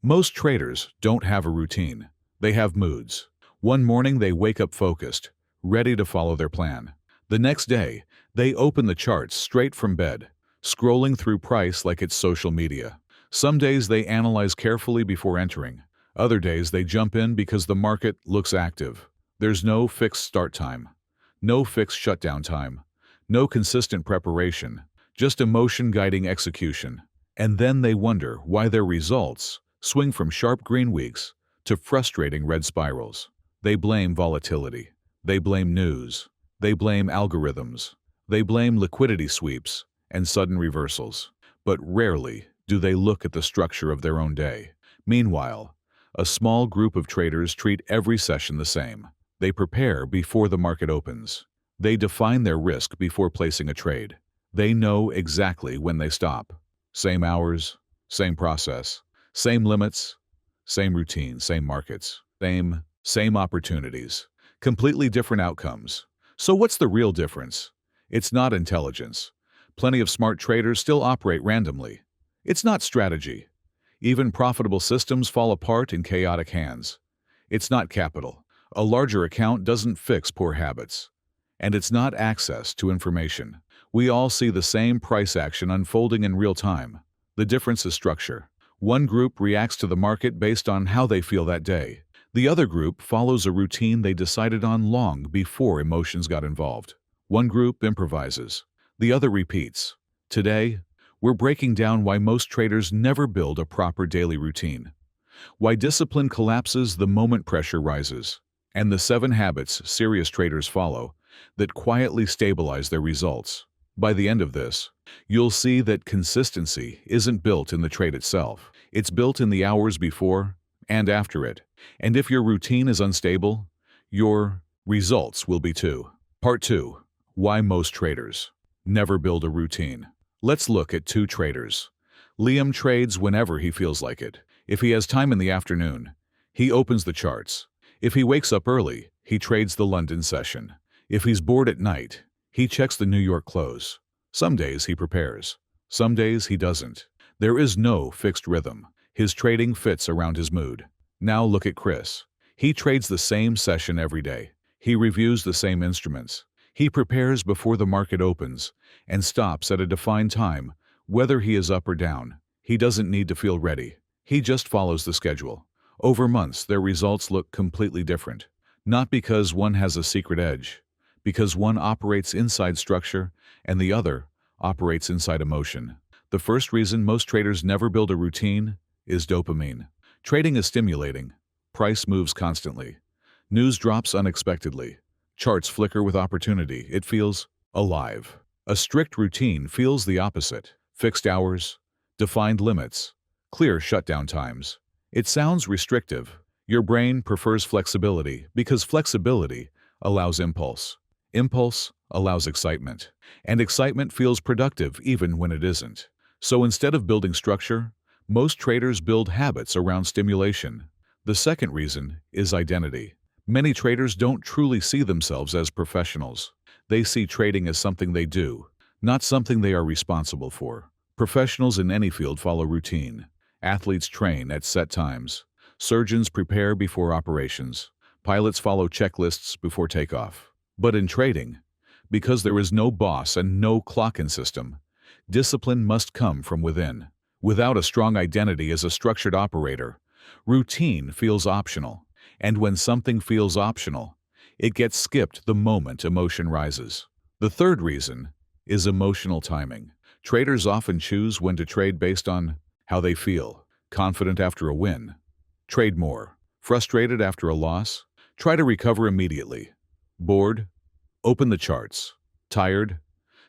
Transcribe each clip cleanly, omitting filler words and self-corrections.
Most traders don't have a routine. They have moods. One morning they wake up focused, ready to follow their plan. The next day, they open the charts straight from bed, scrolling through price like it's social media. Some days they analyze carefully before entering. Other days they jump in because the market looks active. There's no fixed start time, no fixed shutdown time, no consistent preparation, just emotion guiding execution. And then they wonder why their results swing from sharp green weeks to frustrating red spirals. They blame volatility. They blame news. They blame algorithms. They blame liquidity sweeps and sudden reversals. But rarely do they look at the structure of their own day. Meanwhile, a small group of traders treat every session the same. They prepare before the market opens. They define their risk before placing a trade. They know exactly when they stop. Same hours, same process, same limits, same routine, same markets, same opportunities. Completely different outcomes. So what's the real difference? It's not intelligence. Plenty of smart traders still operate randomly. It's not strategy. Even profitable systems fall apart in chaotic hands. It's not capital. A larger account doesn't fix poor habits. And it's not access to information. We all see the same price action unfolding in real time. The difference is structure. One group reacts to the market based on how they feel that day. The other group follows a routine they decided on long before emotions got involved. One group improvises. The other repeats. Today, we're breaking down why most traders never build a proper daily routine, why discipline collapses the moment pressure rises, and the 7 habits serious traders follow that quietly stabilize their results. By the end of this, you'll see that consistency isn't built in the trade itself. It's built in the hours before and after it. And if your routine is unstable, your results will be too. Part 2. Why most traders never build a routine. Let's look at 2 traders. Liam trades whenever he feels like it. If he has time in the afternoon, he opens the charts. If he wakes up early, he trades the London session. If he's bored at night, he checks the New York close. Some days he prepares. Some days he doesn't. There is no fixed rhythm. His trading fits around his mood. Now look at Chris. He trades the same session every day. He reviews the same instruments. He prepares before the market opens and stops at a defined time, whether he is up or down. He doesn't need to feel ready. He just follows the schedule. Over months, their results look completely different. Not because one has a secret edge, because one operates inside structure and the other operates inside emotion. The first reason most traders never build a routine is dopamine. Trading is stimulating. Price moves constantly. News drops unexpectedly. Charts flicker with opportunity. It feels alive. A strict routine feels the opposite. Fixed hours, defined limits, clear shutdown times. It sounds restrictive. Your brain prefers flexibility because flexibility allows impulse. Impulse allows excitement. And excitement feels productive even when it isn't. So instead of building structure, most traders build habits around stimulation. The second reason is identity. Many traders don't truly see themselves as professionals. They see trading as something they do, not something they are responsible for. Professionals in any field follow routine. Athletes train at set times. Surgeons prepare before operations. Pilots follow checklists before takeoff. But in trading, because there is no boss and no clock-in system, discipline must come from within. Without a strong identity as a structured operator, routine feels optional. And when something feels optional, it gets skipped the moment emotion rises. The third reason is emotional timing. Traders often choose when to trade based on how they feel. Confident after a win, trade more. Frustrated after a loss, try to recover immediately. Bored, open the charts. Tired,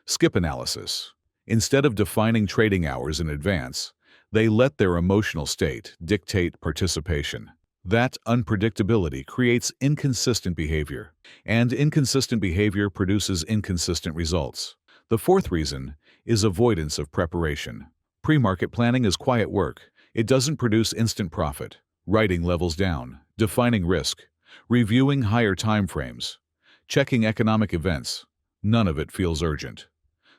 skip analysis. Instead of defining trading hours in advance, they let their emotional state dictate participation. That unpredictability creates inconsistent behavior, and inconsistent behavior produces inconsistent results. The fourth reason is avoidance of preparation. Pre-market planning is quiet work. It doesn't produce instant profit. Writing levels down, defining risk, reviewing higher time frames, checking economic events. None of it feels urgent.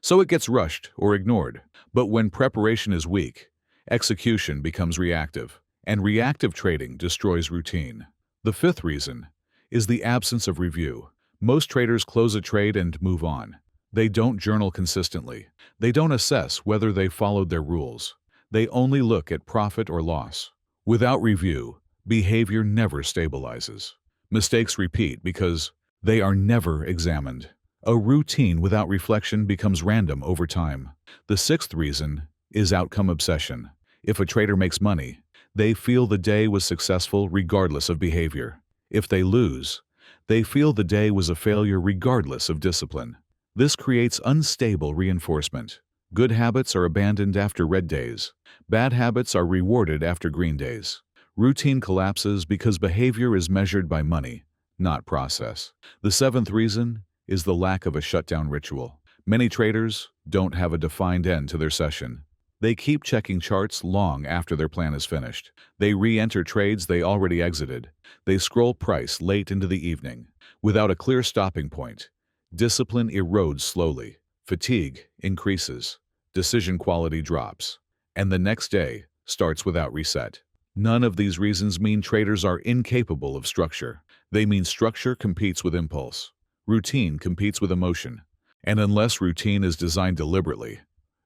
So it gets rushed or ignored. But when preparation is weak, execution becomes reactive. and reactive trading destroys routine. The fifth reason is the absence of review. Most traders close a trade and move on. They don't journal consistently. They don't assess whether they followed their rules. They only look at profit or loss. Without review, behavior never stabilizes. Mistakes repeat because they are never examined. A routine without reflection becomes random over time. The sixth reason is outcome obsession. If a trader makes money, they feel the day was successful regardless of behavior. If they lose, they feel the day was a failure regardless of discipline. This creates unstable reinforcement. Good habits are abandoned after red days. Bad habits are rewarded after green days. Routine collapses because behavior is measured by money, not process. The seventh reason is the lack of a shutdown ritual. Many traders don't have a defined end to their session. They keep checking charts long after their plan is finished. They re-enter trades they already exited. They scroll price late into the evening. Without a clear stopping point, discipline erodes slowly. Fatigue increases. Decision quality drops. And the next day starts without reset. None of these reasons mean traders are incapable of structure. They mean structure competes with impulse. Routine competes with emotion. And unless routine is designed deliberately,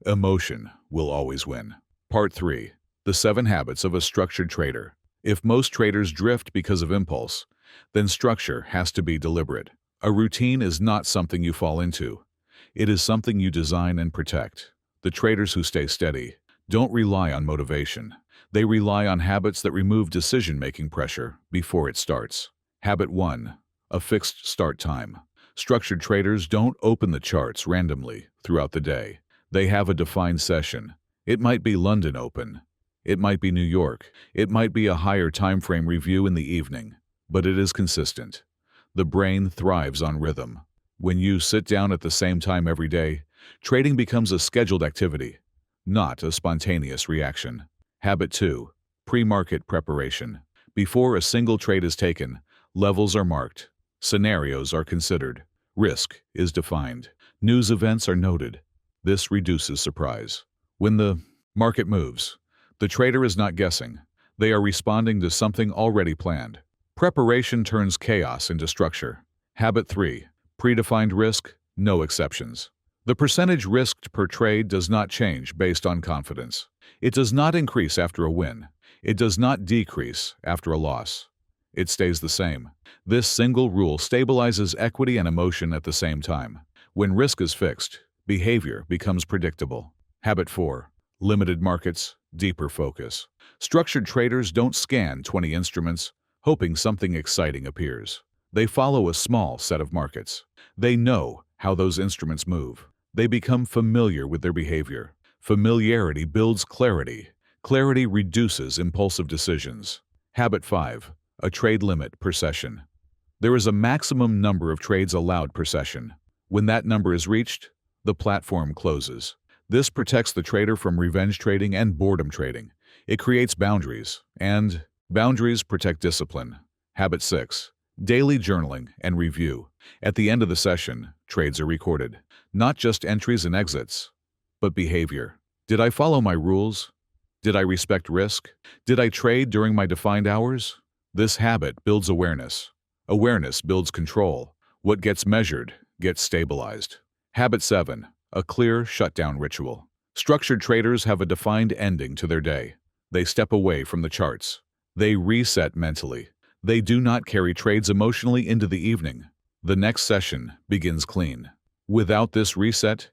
emotion will always win. Part 3. The 7 Habits of a Structured Trader. If most traders drift because of impulse, then structure has to be deliberate. A routine is not something you fall into. It is something you design and protect. The traders who stay steady don't rely on motivation. They rely on habits that remove decision-making pressure before it starts. Habit 1. A fixed start time. Structured traders don't open the charts randomly throughout the day. They have a defined session. It might be London Open. It might be New York. It might be a higher time frame review in the evening. But it is consistent. The brain thrives on rhythm. When you sit down at the same time every day, trading becomes a scheduled activity, not a spontaneous reaction. Habit 2. Pre-market preparation. Before a single trade is taken, levels are marked. Scenarios are considered. Risk is defined. News events are noted. This reduces surprise. When the market moves, the trader is not guessing. They are responding to something already planned. Preparation turns chaos into structure. Habit 3. Predefined risk, no exceptions. The percentage risked per trade does not change based on confidence. It does not increase after a win. It does not decrease after a loss. It stays the same. This single rule stabilizes equity and emotion at the same time. When risk is fixed, behavior becomes predictable. Habit 4. Limited markets, deeper focus. Structured traders don't scan 20 instruments, hoping something exciting appears. They follow a small set of markets. They know how those instruments move. They become familiar with their behavior. Familiarity builds clarity. Clarity reduces impulsive decisions. Habit 5. A trade limit per session. There is a maximum number of trades allowed per session. When that number is reached, the platform closes. This protects the trader from revenge trading and boredom trading. It creates boundaries, and boundaries protect discipline. Habit 6. Daily journaling and review. At the end of the session, trades are recorded. Not just entries and exits, but behavior. Did I follow my rules? Did I respect risk? Did I trade during my defined hours? This habit builds awareness. Awareness builds control. What gets measured gets stabilized. Habit 7. A clear shutdown ritual. Structured traders have a defined ending to their day. They step away from the charts. They reset mentally. They do not carry trades emotionally into the evening. The next session begins clean. Without this reset,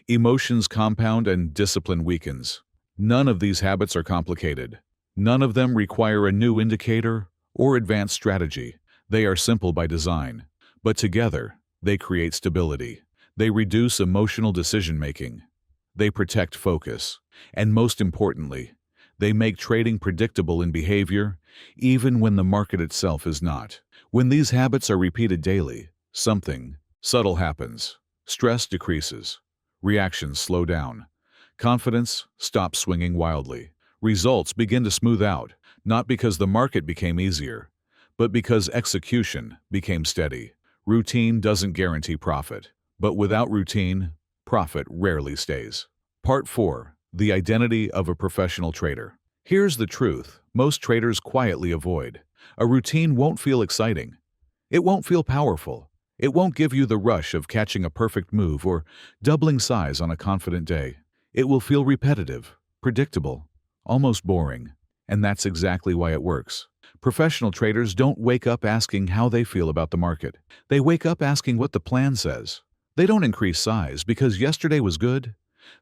emotions compound and discipline weakens. None of these habits are complicated. None of them require a new indicator or advanced strategy. They are simple by design, but together they create stability. They reduce emotional decision-making. They protect focus. And most importantly, they make trading predictable in behavior, even when the market itself is not. When these habits are repeated daily, something subtle happens. Stress decreases. Reactions slow down. Confidence stops swinging wildly. Results begin to smooth out, not because the market became easier, but because execution became steady. Routine doesn't guarantee profit, but without routine, profit rarely stays. Part 4. The identity of a professional trader. Here's the truth. most traders quietly avoid. A routine won't feel exciting. It won't feel powerful. It won't give you the rush of catching a perfect move or doubling size on a confident day. It will feel repetitive, predictable, almost boring. And that's exactly why it works. Professional traders don't wake up asking how they feel about the market. They wake up asking what the plan says. They don't increase size because yesterday was good.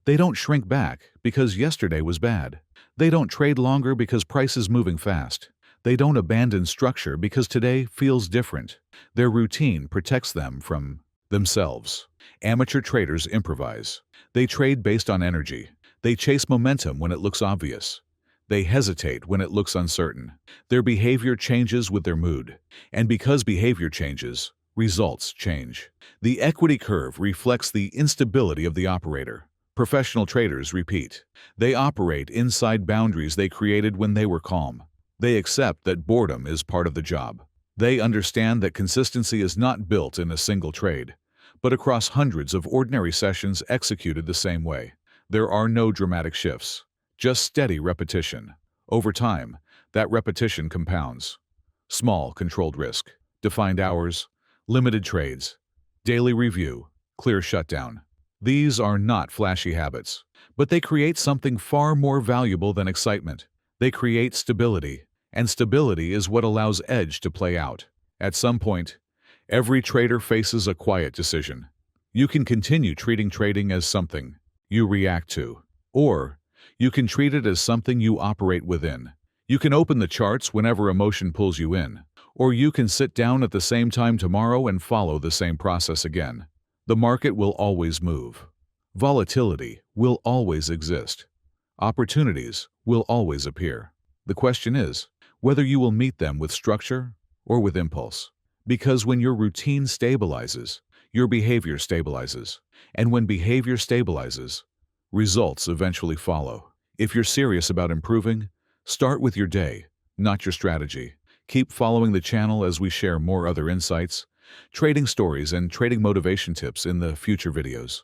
They don't shrink back because yesterday was bad. They don't trade longer because price is moving fast. They don't abandon structure because today feels different. Their routine protects them from themselves. Amateur traders improvise. They trade based on energy. They chase momentum when it looks obvious. They hesitate when it looks uncertain. Their behavior changes with their mood. And because behavior changes, results change. The equity curve reflects the instability of the operator. Professional traders repeat. They operate inside boundaries they created when they were calm. They accept that boredom is part of the job. They understand that consistency is not built in a single trade, but across hundreds of ordinary sessions executed the same way. There are no dramatic shifts, just steady repetition. Over time, that repetition compounds. Small, controlled risk, defined hours, limited trades, daily review, clear shutdown. These are not flashy habits, but they create something far more valuable than excitement. They create stability, and stability is what allows edge to play out. At some point, every trader faces a quiet decision. You can continue treating trading as something you react to, or you can treat it as something you operate within. You can open the charts whenever emotion pulls you in, or you can sit down at the same time tomorrow and follow the same process again. The market will always move. Volatility will always exist. Opportunities will always appear. The question is whether you will meet them with structure or with impulse. Because when your routine stabilizes, your behavior stabilizes. And when behavior stabilizes, results eventually follow. If you're serious about improving, start with your day, not your strategy. Keep following the channel as we share more other insights, trading stories, and trading motivation tips in the future videos.